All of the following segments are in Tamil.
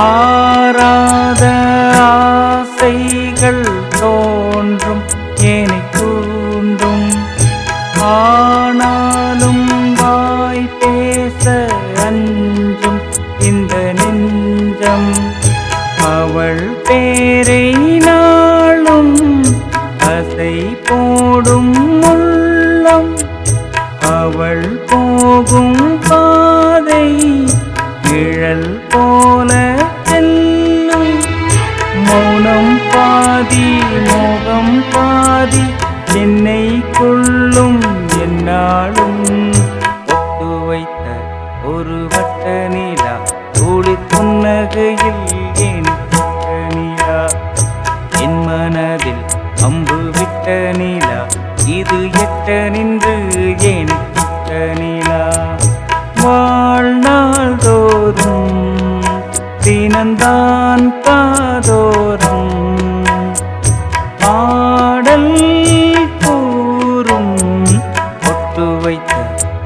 ஆராத ஆசைகள் தோன்றும் ஏனைத் தூண்டும். ஆனாலும் வாய் பேச அஞ்சும் இந்த நெஞ்சம். அவள் பேரை நாளும் அசை போடும் உள்ளம். அவள் போகும் பாதை நிழல் போல செல்லும். மௌனம் பாதி மோகம் பாதி என்னை கொள்ளும் என்னாலும். ஒட்டு வைத்த ஒரு வட்ட நிலா ஒளி புன்னகையில் ஏன் தொட்ட நிலா. என் மனதில் அம்பு விட்ட நிலா இது எட்ட நின்று ஏன் தொட்ட நிலா. வாழ்நாள் தோறும் தினந்தான் காதோறும் ஆடல் கூறும். ஒட்டு வைத்த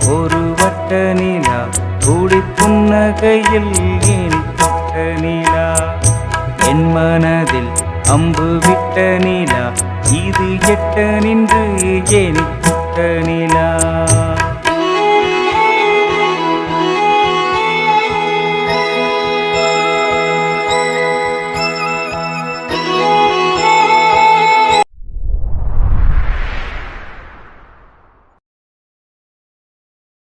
ஒரு வட்ட நிலா கூடி புன்னகையில் ஏன் தொட்ட நிலா. என் மனதில் அம்பு விட்ட நிலா இது எட்ட நின்று ஏன் தொட்ட நிலா.